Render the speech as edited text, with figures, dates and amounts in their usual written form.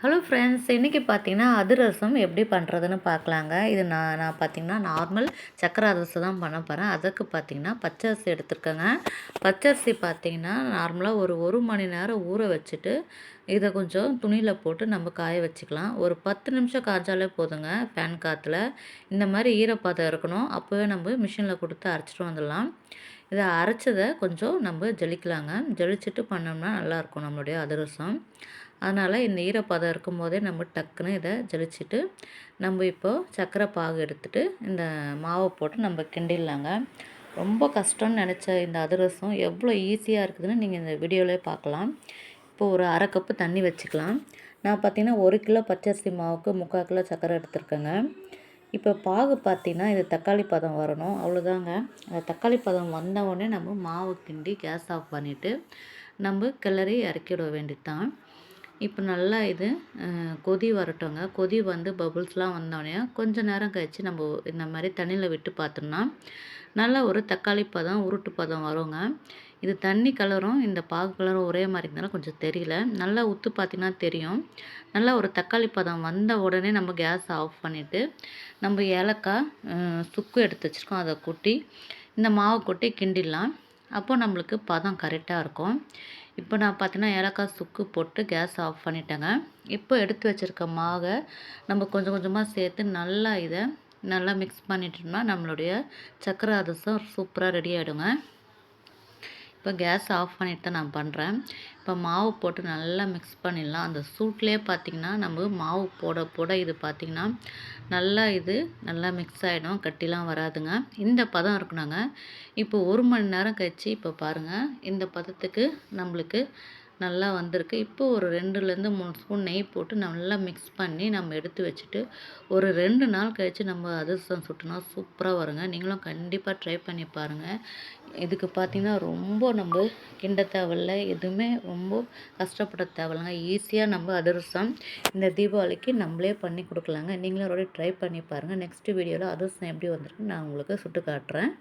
Hello friends, இன்றைக்கி பார்த்தீங்கன்னா அதிரசம் எப்படி பண்ணுறதுன்னு பார்க்கலாங்க. இது நான் பார்த்தீங்கன்னா நார்மல் சக்கரை அதிரசம் தான் பண்ண போகிறேன். அதுக்கு பார்த்தீங்கன்னா பச்சரிசி எடுத்துருக்கேங்க. பச்சரிசி பார்த்தீங்கன்னா நார்மலாக ஒரு மணி நேரம் ஊற வச்சுட்டு இதை கொஞ்சம் துணியில் போட்டு நம்ம காய வச்சுக்கலாம். ஒரு 10 நிமிஷம் காய்ச்சாலே போதுங்க ஃபேன் காற்றுல. இந்த மாதிரி ஈரப்பதம் இருக்கணும். அப்போவே நம்ம மிஷினில் கொடுத்து அரைச்சிட்டு வந்துடலாம். இதை அரைச்சதை கொஞ்சம் நம்ம ஜலிக்கலாங்க. ஜலிச்சுட்டு பண்ணோம்னா நல்லாயிருக்கும் நம்மளுடைய அதிரசம். அதனால் இந்த ஈரப்பதம் இருக்கும்போதே நம்ம டக்குன்னு இதை ஜலிச்சுட்டு நம்ம இப்போது சர்க்கரை பாகு எடுத்துகிட்டு இந்த மாவை போட்டு நம்ம கிண்டிடலாங்க. ரொம்ப கஷ்டம்னு நினச்ச இந்த அதிரசம் எவ்வளோ ஈஸியாக இருக்குதுன்னு நீங்கள் இந்த வீடியோவிலே பார்க்கலாம். இப்போது ஒரு அரை கப்பு தண்ணி வச்சுக்கலாம். நான் பார்த்திங்கன்னா 1 கிலோ பச்சரிசி மாவுக்கு 3/4 கிலோ சர்க்கரை எடுத்துருக்கேங்க. இப்போ பாகு பார்த்திங்கன்னா இது தக்காளி பதம் வரணும், அவ்வளோதாங்க. அந்த தக்காளி பதம் வந்தவுடனே நம்ம மாவு கிண்டி கேஸ் ஆஃப் பண்ணிவிட்டு நம்ம கிளறி இறக்கிட வேண்டியது தான். இப்போ நல்லா இது கொதி வரட்டுங்க. கொதி வந்து பபுள்ஸ்லாம் வந்தோடனே கொஞ்சம் நேரம் கழித்து நம்ம இந்த மாதிரி தண்ணியில் விட்டு பார்த்தோம்னா நல்லா ஒரு தக்காளி பதம் உருட்டு பதம் வருங்க. இது தண்ணி கலரும் இந்த பாகு கலரும் ஒரே மாதிரி இருந்தாலும் கொஞ்சம் தெரியல. நல்லா உத்து பார்த்திங்கன்னா தெரியும். நல்லா ஒரு தக்காளி பதம் வந்த உடனே நம்ம கேஸ் ஆஃப் பண்ணிவிட்டு நம்ம ஏலக்காய் சுக்கு எடுத்து வச்சுருக்கோம், அதை கொட்டி இந்த மாவை கொட்டி கிண்டிடலாம். அப்போ நம்மளுக்கு பதம் கரெக்டாக இருக்கும். இப்போ நான் பார்த்தீங்கன்னா ஏலக்காய் சுக்கு போட்டு கேஸ் ஆஃப் பண்ணிட்டேங்க. இப்போ எடுத்து வச்சுருக்க மாவை நம்ம கொஞ்சம் கொஞ்சமாக சேர்த்து நல்லா இதை நல்லா மிக்ஸ் பண்ணிட்டோம்னா நம்மளுடைய சக்கரை அதிரசம் சூப்பராக ரெடி ஆகிடுங்க. இப்போ கேஸ் ஆஃப் பண்ணிட்டு தான் நான் பண்ணுறேன். இப்போ மாவு போட்டு நல்லா மிக்ஸ் பண்ணிடலாம். அந்த சூட்லேயே பார்த்திங்கன்னா நம்ம மாவு போட போட இது பார்த்திங்கன்னா நல்லா மிக்ஸ் ஆகிடும், கட்டிலாம் வராதுங்க. இந்த பதம் இருக்கணுங்க. இப்போ 1 மணி நேரம் கழிச்சு இப்போ பாருங்கள், இந்த பதத்துக்கு நம்மளுக்கு நல்லா வந்திருக்கு. இப்போ ஒரு 2லேருந்து 3 ஸ்பூன் நெய் போட்டு நல்லா மிக்ஸ் பண்ணி நம்ம எடுத்து வச்சுட்டு ஒரு 2 நாள் கழித்து நம்ம அதிரசம் சுட்டோம்னா சூப்பராக வருங்க. நீங்களும் கண்டிப்பாக ட்ரை பண்ணி பாருங்கள். இதுக்கு பார்த்திங்கன்னா ரொம்ப நம்ம கிண்ட தேவையில்ல, எதுவுமே ரொம்ப கஷ்டப்பட தேவையில்லைங்க. ஈஸியாக நம்ம அதிரசம் இந்த தீபாவளிக்கு நம்மளே பண்ணி கொடுக்கலாங்க. நீங்களும் ஒரு ட்ரை பண்ணி பாருங்கள். நெக்ஸ்ட் வீடியோவில் அதிரசம் எப்படி வந்திருக்குன்னு நான் உங்களுக்கு சுட்டு காட்டுறேன்.